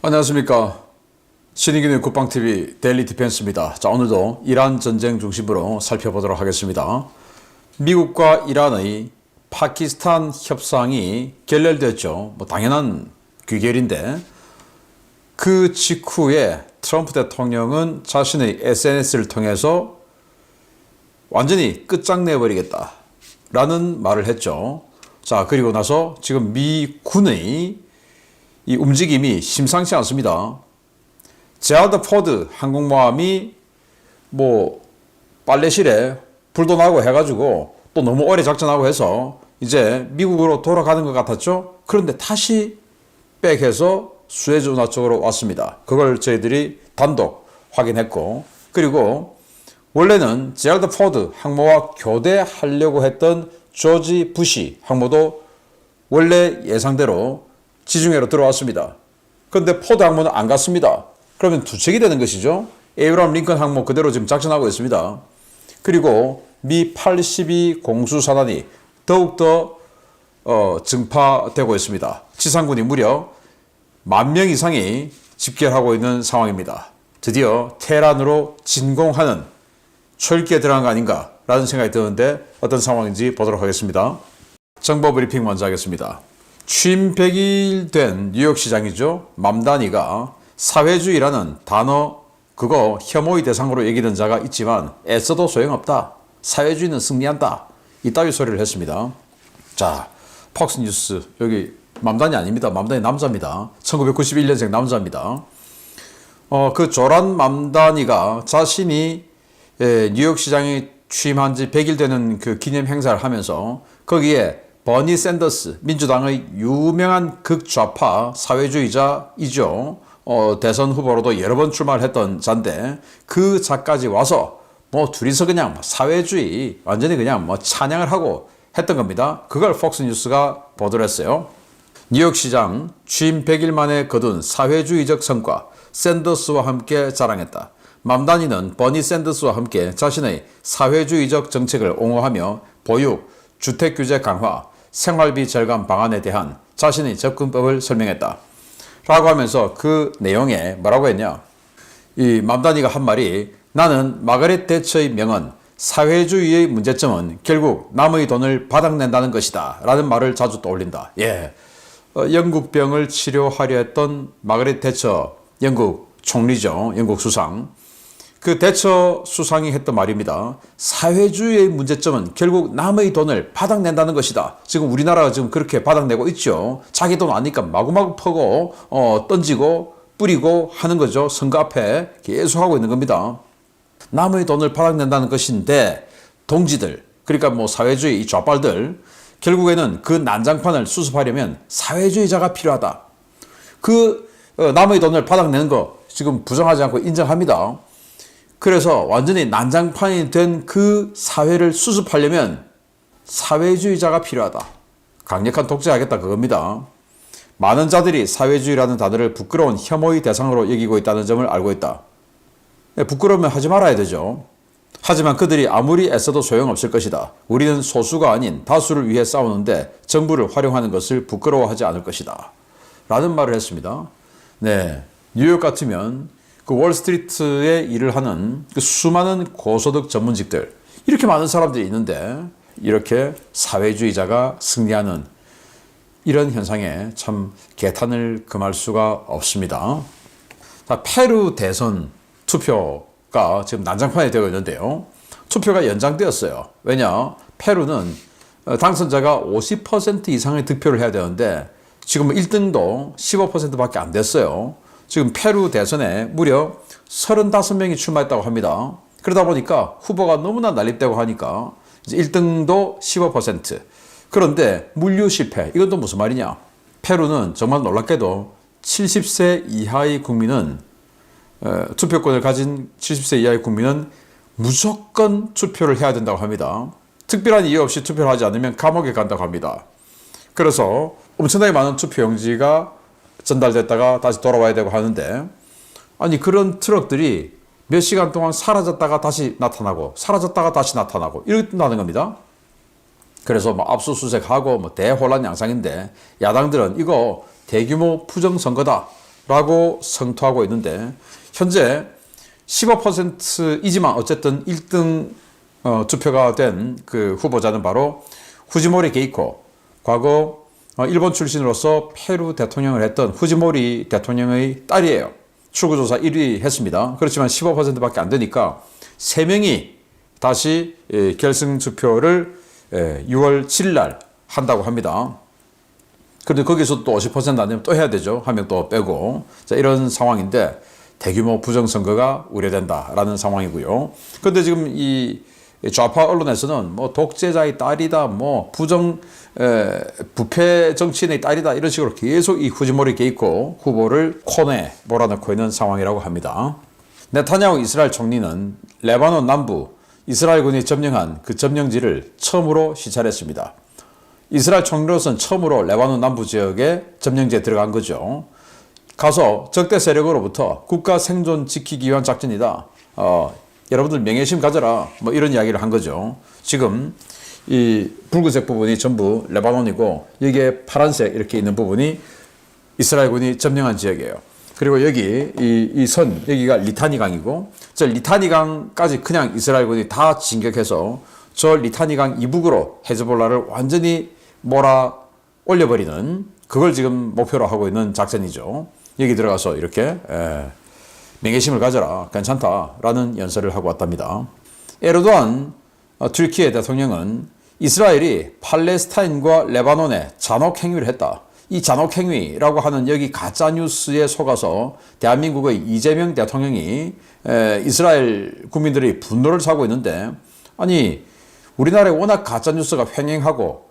안녕하십니까. 신의균의 국방TV 데일리 디펜스입니다. 자, 오늘도 이란 전쟁 중심으로 살펴보도록 하겠습니다. 미국과 이란의 파키스탄 협상이 결렬됐죠. 당연한 귀결인데 그 직후에 트럼프 대통령은 자신의 SNS를 통해서 완전히 끝장내버리겠다 라는 말을 했죠. 자, 그리고 나서 지금 미 군의 이 움직임이 심상치 않습니다. 제라드 포드 항공모함이 빨래실에 불도 나고 해가지고 또 너무 오래 작전하고 해서 이제 미국으로 돌아가는 것 같았죠. 그런데 다시 백해서 수에즈 운하 쪽으로 왔습니다. 그걸 저희들이 단독 확인했고, 그리고 원래는 제라드 포드 항모와 교대하려고 했던 조지 부시 항모도 원래 예상대로 지중해로 들어왔습니다. 그런데 포드 항모는 안 갔습니다. 그러면 두 척이 되는 것이죠. 에이브람 링컨 항모 그대로 지금 작전하고 있습니다. 그리고 미 82 공수사단이 더욱더 증파되고 있습니다. 지상군이 무려 10,000명 이상이 집결하고 있는 상황입니다. 드디어 테헤란으로 진공하는 초읽기에 들어간 거 아닌가 라는 생각이 드는데 어떤 상황인지 보도록 하겠습니다. 정보 브리핑 먼저 하겠습니다. 취임 100일 된 뉴욕시장이죠. 맘다니가 사회주의라는 단어 그거 혐오의 대상으로 여기던 자가 있지만 애써도 소용없다. 사회주의는 승리한다. 이따위 소리를 했습니다. 자, 폭스뉴스 여기 맘다니 아닙니다. 맘다니 남자입니다. 1991년생 남자입니다. 그 조란 맘다니가 자신이 뉴욕시장에 취임한 지 100일 되는 그 기념 행사를 하면서 거기에 버니 샌더스 민주당의 유명한 극좌파 사회주의자이죠. 대선 후보로도 여러 번 출마를 했던 자인데 그 자까지 와서 둘이서 그냥 사회주의 완전히 그냥 찬양을 하고 했던 겁니다. 그걸 폭스뉴스가 보도를 했어요. 뉴욕시장 취임 100일 만에 거둔 사회주의적 성과 샌더스와 함께 자랑했다. 맘다니는 버니 샌더스와 함께 자신의 사회주의적 정책을 옹호하며 보육, 주택규제 강화, 생활비 절감 방안에 대한 자신의 접근법을 설명했다. 라고 하면서 그 내용에 뭐라고 했냐. 이 맘다니가 한 말이 나는 마가렛 대처의 명언 사회주의의 문제점은 결국 남의 돈을 바닥낸다는 것이다 라는 말을 자주 떠올린다. 영국병을 치료하려 했던 마가렛 대처 영국 총리죠. 영국 수상. 그 대처 수상이 했던 말입니다. 사회주의의 문제점은 결국 남의 돈을 바닥낸다는 것이다. 지금 우리나라가 지금 그렇게 바닥내고 있죠. 자기 돈 아니까 마구마구 퍼고 던지고 뿌리고 하는 거죠. 선거 앞에 계속 하고 있는 겁니다. 남의 돈을 바닥낸다는 것인데 동지들 그러니까 사회주의 이 좌빨들 결국에는 그 난장판을 수습하려면 사회주의자가 필요하다. 그 남의 돈을 바닥내는 거 지금 부정하지 않고 인정합니다. 그래서 완전히 난장판이 된 그 사회를 수습하려면 사회주의자가 필요하다. 강력한 독재하겠다 그겁니다. 많은 자들이 사회주의라는 단어를 부끄러운 혐오의 대상으로 여기고 있다는 점을 알고 있다. 부끄러우면 하지 말아야 되죠. 하지만 그들이 아무리 애써도 소용없을 것이다. 우리는 소수가 아닌 다수를 위해 싸우는데 정부를 활용하는 것을 부끄러워하지 않을 것이다. 라는 말을 했습니다. 뉴욕 같으면 그 월스트리트에 일을 하는 그 수많은 고소득 전문직들 이렇게 많은 사람들이 있는데 이렇게 사회주의자가 승리하는 이런 현상에 참 개탄을 금할 수가 없습니다. 자, 페루 대선 투표가 지금 난장판이 되고 있는데요. 투표가 연장되었어요. 왜냐? 페루는 당선자가 50% 이상의 득표를 해야 되는데 지금 1등도 15%밖에 안 됐어요. 지금 페루 대선에 무려 35명이 출마했다고 합니다. 그러다 보니까 후보가 너무나 난립되고 하니까 이제 1등도 15%. 그런데 물류 실패. 이건 또 무슨 말이냐? 페루는 정말 놀랍게도 70세 이하의 국민은 투표권을 가진 70세 이하의 국민은 무조건 투표를 해야 된다고 합니다. 특별한 이유 없이 투표를 하지 않으면 감옥에 간다고 합니다. 그래서 엄청나게 많은 투표용지가 전달됐다가 다시 돌아와야 되고 하는데 아니 그런 트럭들이 몇 시간 동안 사라졌다가 다시 나타나고 사라졌다가 다시 나타나고 이런다는 겁니다. 그래서 압수수색하고 대혼란 양상인데 야당들은 이거 대규모 부정선거다 라고 성토하고 있는데 현재 15%이지만 어쨌든 1등 투표가 된 그 후보자는 바로 후지모리 게이코, 과거 일본 출신으로서 페루 대통령을 했던 후지모리 대통령의 딸이에요. 출구조사 1위 했습니다. 그렇지만 15%밖에 안 되니까 3명이 다시 결승 투표를 6월 7일 날 한다고 합니다. 그런데 거기서 또 50% 안 되면 또 해야 되죠. 한 명 또 빼고. 자, 이런 상황인데 대규모 부정선거가 우려된다라는 상황이고요. 그런데 지금 이 좌파 언론에서는 뭐 독재자의 딸이다, 뭐 부패 정치인의 딸이다 이런 식으로 계속 이 후지모리 게이코 후보를 코너에 몰아넣고 있는 상황이라고 합니다. 네타냐후 이스라엘 총리는 레바논 남부 이스라엘군이 점령한 그 점령지를 처음으로 시찰했습니다. 이스라엘 총리로서는 처음으로 레바논 남부 지역에 점령지에 들어간 거죠. 가서 적대 세력으로부터 국가 생존 지키기 위한 작전이다. 여러분들 명예심 가져라. 뭐 이런 이야기를 한 거죠. 지금 이 붉은색 부분이 전부 레바논이고 여기에 파란색 이렇게 있는 부분이 이스라엘군이 점령한 지역이에요. 그리고 여기 이 선 여기가 리타니 강이고 저 리타니 강까지 그냥 이스라엘군이 다 진격해서 저 리타니 강 이북으로 헤즈볼라를 완전히 몰아 올려버리는 그걸 지금 목표로 하고 있는 작전이죠. 여기 들어가서 이렇게 명예심을 가져라, 괜찮다라는 연설을 하고 왔답니다. 에르도안 튀르키예 대통령은 이스라엘이 팔레스타인과 레바논에 잔혹 행위를 했다. 이 잔혹 행위라고 하는 여기 가짜 뉴스에 속아서 대한민국의 이재명 대통령이 이스라엘 국민들이 분노를 사고 있는데, 아니 우리나라에 워낙 가짜 뉴스가 횡행하고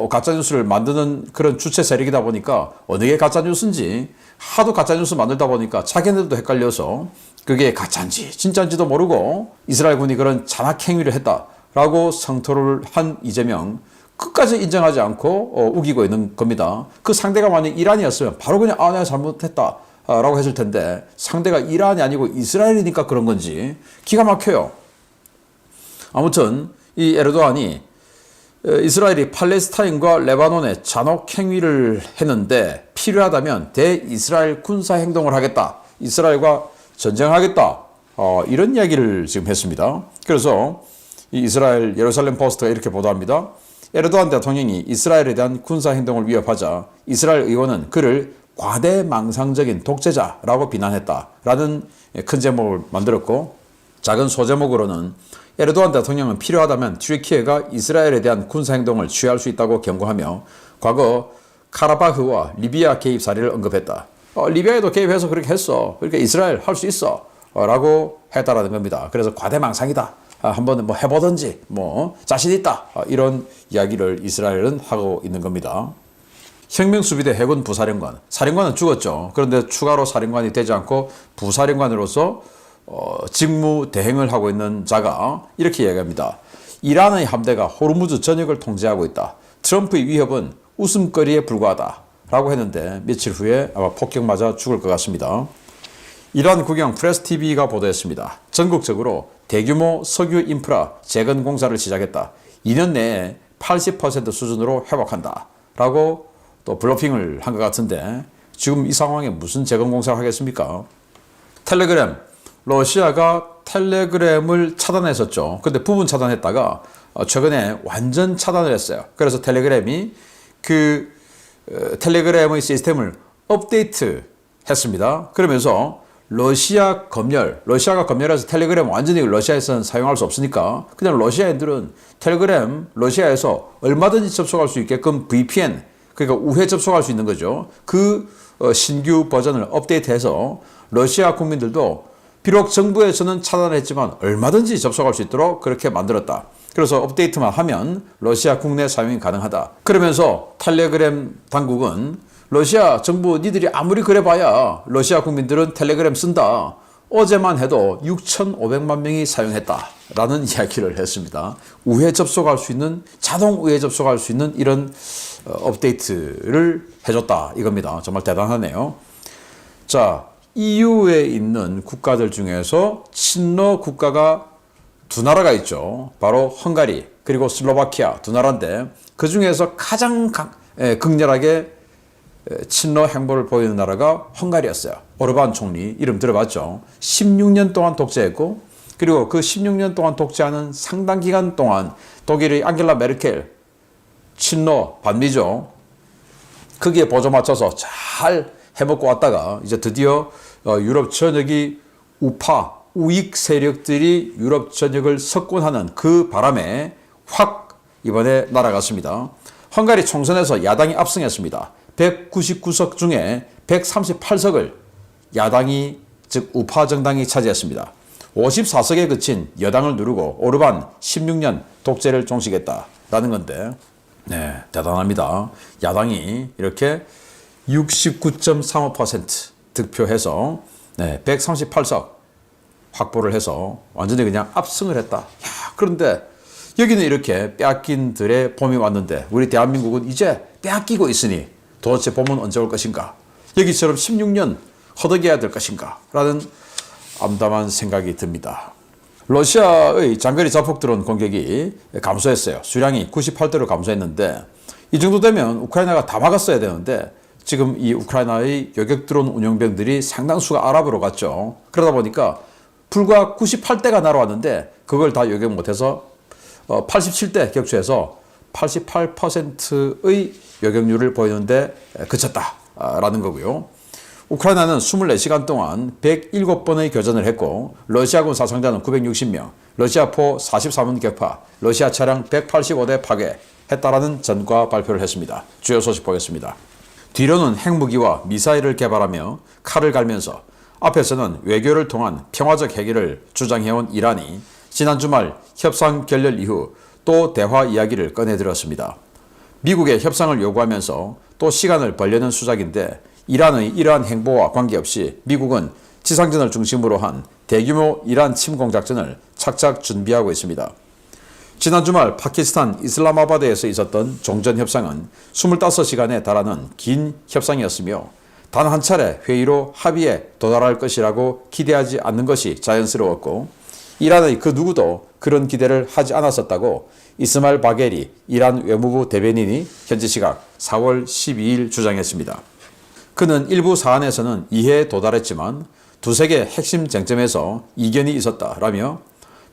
가짜 뉴스를 만드는 그런 주체 세력이다 보니까 어느 게 가짜 뉴스인지 하도 가짜 뉴스 만들다 보니까 자기네들도 헷갈려서 그게 가짜인지 진짜인지도 모르고 이스라엘군이 그런 잔악 행위를 했다라고 성토를 한 이재명 끝까지 인정하지 않고 우기고 있는 겁니다. 그 상대가 만약 이란이었으면 바로 그냥 내가 잘못했다 라고 했을 텐데 상대가 이란이 아니고 이스라엘이니까 그런 건지 기가 막혀요. 아무튼 이 에르도안이 이스라엘이 팔레스타인과 레바논에 잔혹 행위를 했는데 필요하다면 대이스라엘 군사 행동을 하겠다. 이스라엘과 전쟁하겠다. 이런 이야기를 지금 했습니다. 그래서 이 이스라엘 예루살렘 포스트가 이렇게 보도합니다. 에르도안 대통령이 이스라엘에 대한 군사 행동을 위협하자 이스라엘 의원은 그를 과대망상적인 독재자라고 비난했다라는 큰 제목을 만들었고, 작은 소제목으로는 에르도안 대통령은 필요하다면 튀르키예가 이스라엘에 대한 군사행동을 취할 수 있다고 경고하며 과거 카라바흐와 리비아 개입 사례를 언급했다. 리비아에도 개입해서 그렇게 했어. 그러니까 이스라엘 할 수 있어. 라고 했다라는 겁니다. 그래서 과대망상이다. 한번 뭐 해보든지 뭐 자신 있다. 이런 이야기를 이스라엘은 하고 있는 겁니다. 혁명수비대 해군 부사령관. 사령관은 죽었죠. 그런데 추가로 사령관이 되지 않고 부사령관으로서 직무 대행을 하고 있는 자가 이렇게 이야기합니다. 이란의 함대가 호르무즈 전역을 통제하고 있다. 트럼프의 위협은 웃음거리에 불과하다. 라고 했는데 며칠 후에 아마 폭격 맞아 죽을 것 같습니다. 이란 국영 프레스TV가 보도했습니다. 전국적으로 대규모 석유 인프라 재건 공사를 시작했다. 2년 내에 80% 수준으로 회복한다. 라고 또 블러핑을 한 것 같은데 지금 이 상황에 무슨 재건 공사를 하겠습니까? 텔레그램. 러시아가 텔레그램을 차단했었죠. 근데 부분 차단했다가 최근에 완전 차단을 했어요. 그래서 텔레그램이 그 텔레그램의 시스템을 업데이트 했습니다. 그러면서 러시아가 검열해서 텔레그램 완전히 러시아에서는 사용할 수 없으니까 그냥 러시아인들은 텔레그램 러시아에서 얼마든지 접속할 수 있게끔 VPN, 그러니까 우회 접속할 수 있는 거죠. 그 신규 버전을 업데이트해서 러시아 국민들도 비록 정부에서는 차단했지만 얼마든지 접속할 수 있도록 그렇게 만들었다. 그래서 업데이트만 하면 러시아 국내 사용이 가능하다. 그러면서 텔레그램 당국은 러시아 정부 니들이 아무리 그래봐야 러시아 국민들은 텔레그램 쓴다. 어제만 해도 6,500만 명이 사용했다라는 이야기를 했습니다. 우회 접속할 수 있는, 자동 우회 접속할 수 있는 이런 업데이트를 해줬다 이겁니다. 정말 대단하네요. 자, EU에 있는 국가들 중에서 친러 국가가 두 나라가 있죠. 바로 헝가리 그리고 슬로바키아 두 나라인데 그 중에서 가장 극렬하게 친러 행보를 보이는 나라가 헝가리였어요. 오르반 총리 이름 들어봤죠. 16년 동안 독재했고 그리고 그 16년 동안 독재하는 상당 기간 동안 독일의 앙겔라 메르켈 친러 반미죠. 거기에 보조 맞춰서 잘 해먹고 왔다가 이제 드디어 유럽 전역이 우익 세력들이 유럽 전역을 석권하는 그 바람에 확 이번에 날아갔습니다. 헝가리 총선에서 야당이 압승했습니다. 199석 중에 138석을 야당이 즉 우파 정당이 차지했습니다. 54석에 그친 여당을 누르고 오르반 16년 독재를 종식했다라는 건데 네, 대단합니다. 야당이 이렇게 69.35% 득표해서 138석 확보를 해서 완전히 그냥 압승을 했다. 야, 그런데 여기는 이렇게 빼앗긴들의 봄이 왔는데 우리 대한민국은 이제 빼앗기고 있으니 도대체 봄은 언제 올 것인가? 여기처럼 16년 허덕여야 될 것인가? 라는 암담한 생각이 듭니다. 러시아의 장거리 자폭 드론 공격이 감소했어요. 수량이 98대로 감소했는데 이 정도 되면 우크라이나가 다 막았어야 되는데 지금 이 우크라이나의 요격 드론 운용병들이 상당수가 아랍으로 갔죠. 그러다 보니까 불과 98대가 날아왔는데 그걸 다 요격 못해서 87대 격추해서 88%의 요격률을 보이는데 그쳤다라는 거고요. 우크라이나는 24시간 동안 107번의 교전을 했고 러시아군 사상자는 960명, 러시아포 43문 격파, 러시아 차량 185대 파괴했다라는 전과 발표를 했습니다. 주요 소식 보겠습니다. 뒤로는 핵무기와 미사일을 개발하며 칼을 갈면서 앞에서는 외교를 통한 평화적 해결을 주장해온 이란이 지난 주말 협상 결렬 이후 또 대화 이야기를 꺼내들었습니다. 미국의 협상을 요구하면서 또 시간을 벌려는 수작인데 이란의 이러한 행보와 관계없이 미국은 지상전을 중심으로 한 대규모 이란 침공 작전을 착착 준비하고 있습니다. 지난 주말 파키스탄 이슬라마바드에서 있었던 종전협상은 25시간에 달하는 긴 협상이었으며 단 한 차례 회의로 합의에 도달할 것이라고 기대하지 않는 것이 자연스러웠고 이란의 그 누구도 그런 기대를 하지 않았었다고 이스마일 바게리 이란 외무부 대변인이 현지 시각 4월 12일 주장했습니다. 그는 일부 사안에서는 이해에 도달했지만 두세 개 핵심 쟁점에서 이견이 있었다라며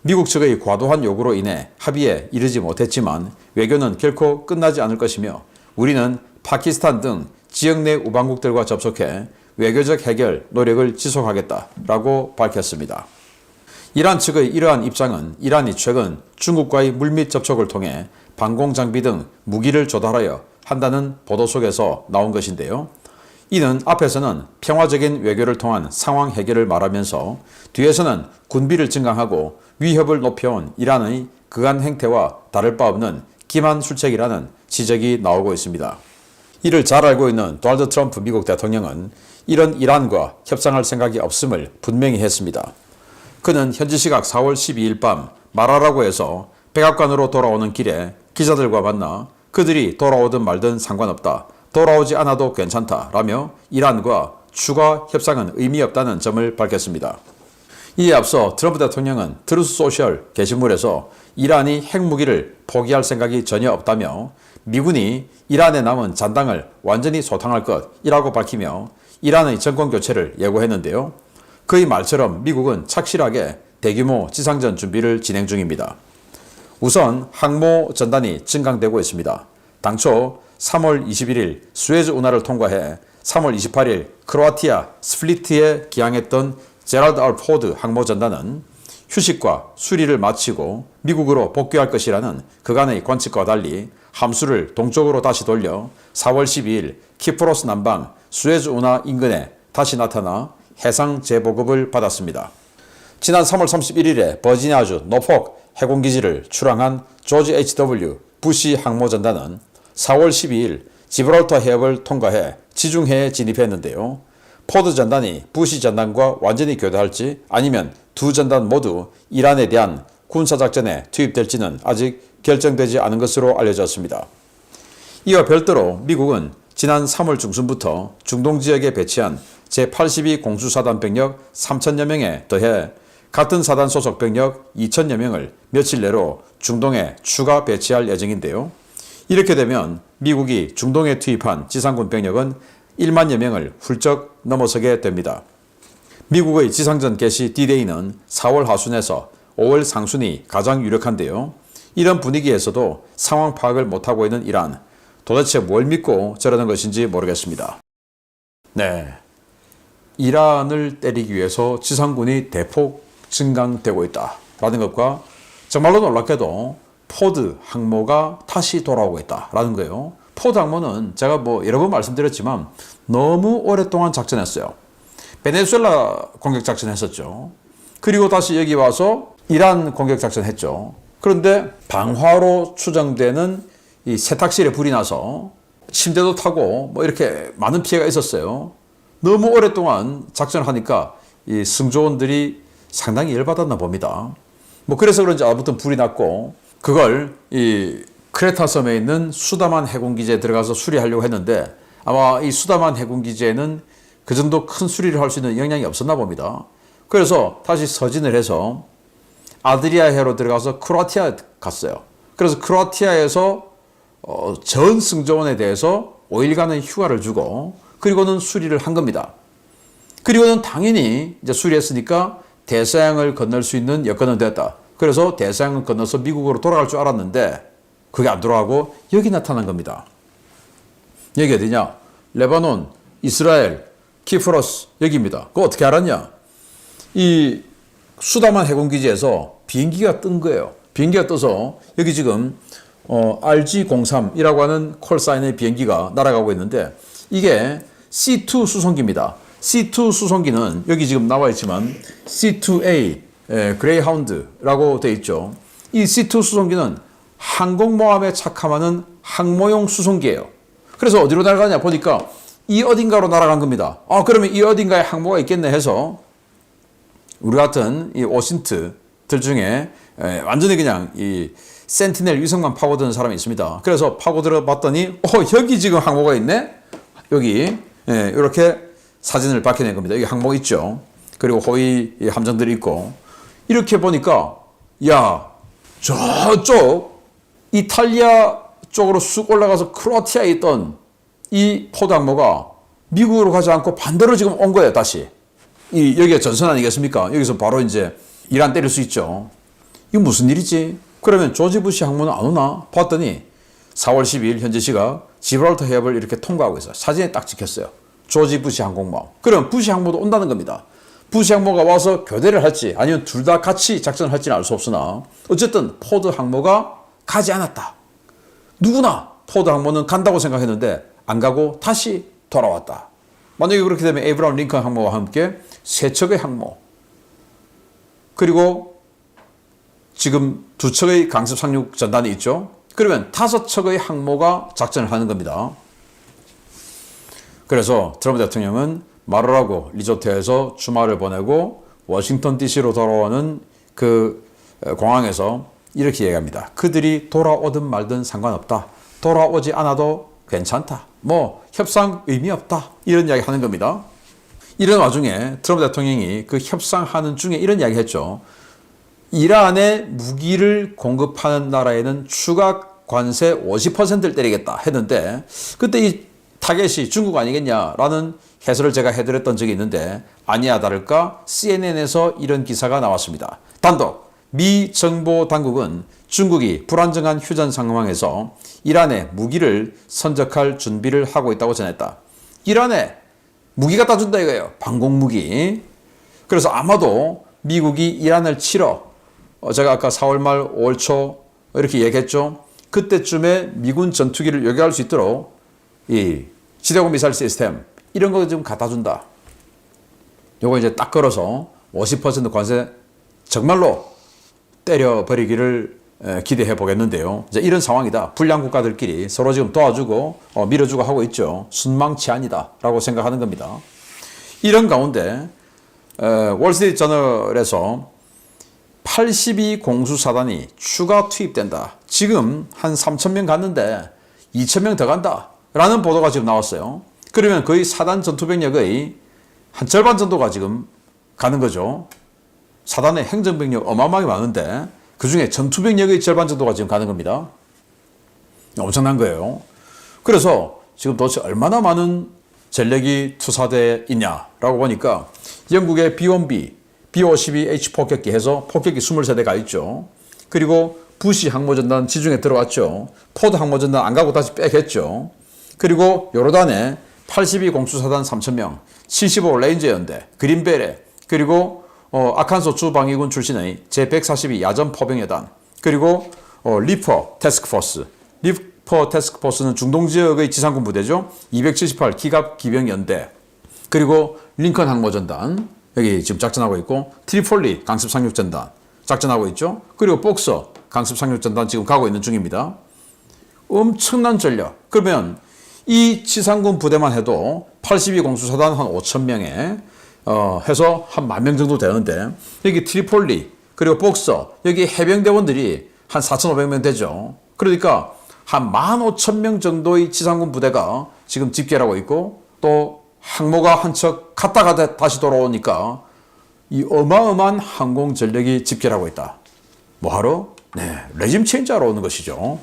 미국 측의 과도한 요구로 인해 합의에 이르지 못했지만 외교는 결코 끝나지 않을 것이며 우리는 파키스탄 등 지역 내 우방국들과 접촉해 외교적 해결 노력을 지속하겠다라고 밝혔습니다. 이란 측의 이러한 입장은 이란이 최근 중국과의 물밑 접촉을 통해 방공장비 등 무기를 조달하여 한다는 보도 속에서 나온 것인데요. 이는 앞에서는 평화적인 외교를 통한 상황 해결을 말하면서 뒤에서는 군비를 증강하고 위협을 높여온 이란의 그간 행태와 다를 바 없는 기만 술책이라는 지적이 나오고 있습니다. 이를 잘 알고 있는 도널드 트럼프 미국 대통령은 이런 이란과 협상할 생각이 없음을 분명히 했습니다. 그는 현지 시각 4월 12일 밤 마라라고에서 백악관으로 돌아오는 길에 기자들과 만나 그들이 돌아오든 말든 상관없다. 돌아오지 않아도 괜찮다라며 이란과 추가 협상은 의미 없다는 점을 밝혔습니다. 이에 앞서 트럼프 대통령은 트루스 소셜 게시물에서 이란이 핵무기를 포기할 생각이 전혀 없다며 미군이 이란에 남은 잔당을 완전히 소탕할 것이라고 밝히며 이란의 정권 교체를 예고했는데요. 그의 말처럼 미국은 착실하게 대규모 지상전 준비를 진행 중입니다. 우선 항모 전단이 증강되고 있습니다. 당초 3월 21일 수에즈 운하를 통과해 3월 28일 크로아티아 스플리트에 기항했던 제랄드 R. 포드 항모전단은 휴식과 수리를 마치고 미국으로 복귀할 것이라는 그간의 관측과 달리 함수를 동쪽으로 다시 돌려 4월 12일 키프로스 남방 수에즈 운하 인근에 다시 나타나 해상 재보급을 받았습니다. 지난 3월 31일에 버지니아주 노폭 해공기지를 출항한 조지 H.W. 부시 항모전단은 4월 12일 지브랄터 해협을 통과해 지중해에 진입했는데요. 포드 전단이 부시 전단과 완전히 교대할지 아니면 두 전단 모두 이란에 대한 군사작전에 투입될지는 아직 결정되지 않은 것으로 알려졌습니다. 이와 별도로 미국은 지난 3월 중순부터 중동 지역에 배치한 제82 공수사단 병력 3천여 명에 더해 같은 사단 소속 병력 2천여 명을 며칠 내로 중동에 추가 배치할 예정인데요. 이렇게 되면 미국이 중동에 투입한 지상군 병력은 1만여 명을 훌쩍 넘어서게 됩니다. 미국의 지상전 개시 D-Day는 4월 하순에서 5월 상순이 가장 유력한데요. 이런 분위기에서도 상황 파악을 못하고 있는 이란, 도대체 뭘 믿고 저러는 것인지 모르겠습니다. 네, 이란을 때리기 위해서 지상군이 대폭 증강되고 있다라는 것과 정말로 놀랍게도 포드 항모가 다시 돌아오고 있다라는 거예요. 포드 항모는 제가 여러 번 말씀드렸지만 너무 오랫동안 작전했어요. 베네수엘라 공격 작전 했었죠. 그리고 다시 여기 와서 이란 공격 작전 했죠. 그런데 방화로 추정되는 이 세탁실에 불이 나서 침대도 타고 이렇게 많은 피해가 있었어요. 너무 오랫동안 작전을 하니까 이 승조원들이 상당히 열받았나 봅니다. 그래서 그런지 아무튼 불이 났고 그걸 이 크레타 섬에 있는 수다만 해군기지에 들어가서 수리하려고 했는데 아마 이 수다만 해군기지에는 그 정도 큰 수리를 할 수 있는 역량이 없었나 봅니다. 그래서 다시 서진을 해서 아드리아해로 들어가서 크로아티아 갔어요. 그래서 크로아티아에서 전 승조원에 대해서 5일간의 휴가를 주고 그리고는 수리를 한 겁니다. 그리고는 당연히 이제 수리했으니까 대서양을 건널 수 있는 여건은 됐다. 그래서 대서양을 건너서 미국으로 돌아갈 줄 알았는데 그게 안 돌아가고 여기 나타난 겁니다. 여기 어디냐? 레바논, 이스라엘, 키프로스 여기입니다. 그거 어떻게 알았냐? 이 수다만 해군기지에서 비행기가 뜬 거예요. 비행기가 떠서 여기 지금 RG-03이라고 하는 콜사인의 비행기가 날아가고 있는데 이게 C2 수송기입니다. C2 수송기는 여기 지금 나와 있지만 C2A 그레이하운드라고 되어 있죠. 이 C2 수송기는 항공모함에 착함하는 항모용 수송기예요. 그래서 어디로 날아가냐 보니까 이 어딘가로 날아간 겁니다. 그러면 이 어딘가에 항모가 있겠네 해서 우리 같은 이 오신트들 중에 완전히 그냥 이 센티넬 위성만 파고드는 사람이 있습니다. 그래서 파고들어 봤더니 여기 지금 항모가 있네? 여기 이렇게 사진을 밝혀낸 겁니다. 여기 항모 있죠. 그리고 호위 함정들이 있고 이렇게 보니까 야 저쪽 이탈리아 쪽으로 쑥 올라가서 크로아티아에 있던 이 포드 항모가 미국으로 가지 않고 반대로 지금 온 거예요. 다시 여기가 전선 아니겠습니까? 여기서 바로 이제 이란 때릴 수 있죠. 이거 무슨 일이지? 그러면 조지 부시 항모는 안 오나? 봤더니 4월 12일 현재 시각 지브랄터 해협을 이렇게 통과하고 있어요. 사진에 딱 찍혔어요. 조지 부시 항공모함. 그럼 부시 항모도 온다는 겁니다. 부시 항모가 와서 교대를 할지 아니면 둘 다 같이 작전을 할지는 알 수 없으나 어쨌든 포드 항모가 가지 않았다. 누구나 포드 항모는 간다고 생각했는데 안 가고 다시 돌아왔다. 만약에 그렇게 되면 에이브라함 링컨 항모와 함께 세 척의 항모 그리고 지금 두 척의 강습 상륙 전단이 있죠. 그러면 5척의 항모가 작전을 하는 겁니다. 그래서 트럼프 대통령은 말을 하고 리조트에서 주말을 보내고 워싱턴 DC로 돌아오는 그 공항에서 이렇게 얘기합니다. 그들이 돌아오든 말든 상관없다. 돌아오지 않아도 괜찮다. 협상 의미 없다. 이런 이야기 하는 겁니다. 이런 와중에 트럼프 대통령이 그 협상하는 중에 이런 이야기 했죠. 이란에 무기를 공급하는 나라에는 추가 관세 50%를 때리겠다 했는데 그때 이 타겟이 중국 아니겠냐라는 해설을 제가 해드렸던 적이 있는데 아니야 다를까 CNN에서 이런 기사가 나왔습니다. 단독 미 정보 당국은 중국이 불안정한 휴전 상황에서 이란에 무기를 선적할 준비를 하고 있다고 전했다. 이란에 무기 갖다 준다 이거예요. 방공무기. 그래서 아마도 미국이 이란을 치러 제가 아까 4월 말 5월 초 이렇게 얘기했죠. 그때쯤에 미군 전투기를 요격할 수 있도록 이 지대공 미사일 시스템 이런 거 좀 갖다 준다. 요거 이제 딱 걸어서 50% 관세 정말로 때려버리기를 기대해 보겠는데요. 이제 이런 상황이다. 불량 국가들끼리 서로 지금 도와주고 밀어주고 하고 있죠. 순망치 아니다라고 생각하는 겁니다. 이런 가운데 월스트리트저널에서 82 공수사단이 추가 투입된다. 지금 한 3,000명 갔는데 2,000명 더 간다. 라는 보도가 지금 나왔어요. 그러면 거의 사단 전투병력의 한 절반 정도가 지금 가는 거죠. 사단의 행정병력 어마어마하게 많은데 그 중에 전투병력의 절반 정도가 지금 가는 겁니다. 엄청난 거예요. 그래서 지금 도대체 얼마나 많은 전력이 투사되어 있냐라고 보니까 영국의 B1B, B-52H 폭격기 해서 폭격기 23대가 있죠. 그리고 부시 항모전단 지중해 들어왔죠. 포드 항모전단 안 가고 다시 빽했죠. 그리고 요르단에 82 공수사단 3,000명, 75 레인저 연대, 그린베레, 그리고 아칸소 주방위군 출신의 제142 야전 포병여단, 그리고 리퍼 태스크포스. 리퍼 태스크포스는 중동 지역의 지상군 부대죠. 278 기갑 기병연대, 그리고 링컨 항모전단 여기 지금 작전하고 있고, 트리폴리 강습 상륙전단 작전하고 있죠. 그리고 복서 강습 상륙전단 지금 가고 있는 중입니다. 엄청난 전력. 그러면 이 지상군 부대만 해도 82 공수사단 한 5,000명에 해서 한 10,000명 정도 되는데, 여기 트리폴리 그리고 복서 여기 해병대원들이 한 4,500명 되죠. 그러니까 한 15,000명 정도의 지상군 부대가 지금 집결하고 있고, 또 항모가 한 척 갔다가 다시 돌아오니까 이 어마어마한 항공 전력이 집결하고 있다. 뭐하러? 네, 레짐 체인지하러 오는 것이죠.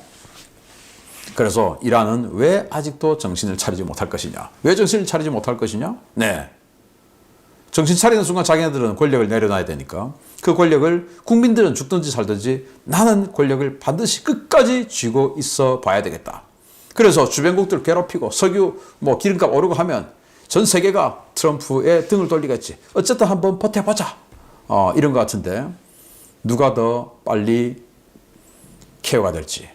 그래서 이란은 왜 아직도 정신을 차리지 못할 것이냐? 왜 정신을 차리지 못할 것이냐? 네, 정신 차리는 순간 자기네들은 권력을 내려놔야 되니까 그 권력을 국민들은 죽든지 살든지 나는 권력을 반드시 끝까지 쥐고 있어 봐야 되겠다. 그래서 주변국들 괴롭히고 석유 기름값 오르고 하면 전 세계가 트럼프의 등을 돌리겠지. 어쨌든 한번 버텨보자. 이런 것 같은데 누가 더 빨리 케어가 될지,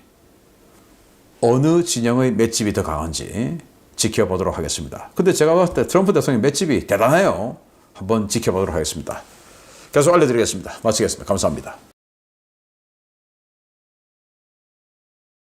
어느 진영의 맷집이 더 강한지 지켜보도록 하겠습니다. 근데 제가 봤을 때 트럼프 대통령 맷집이 대단해요. 한번 지켜보도록 하겠습니다. 계속 알려드리겠습니다. 마치겠습니다. 감사합니다.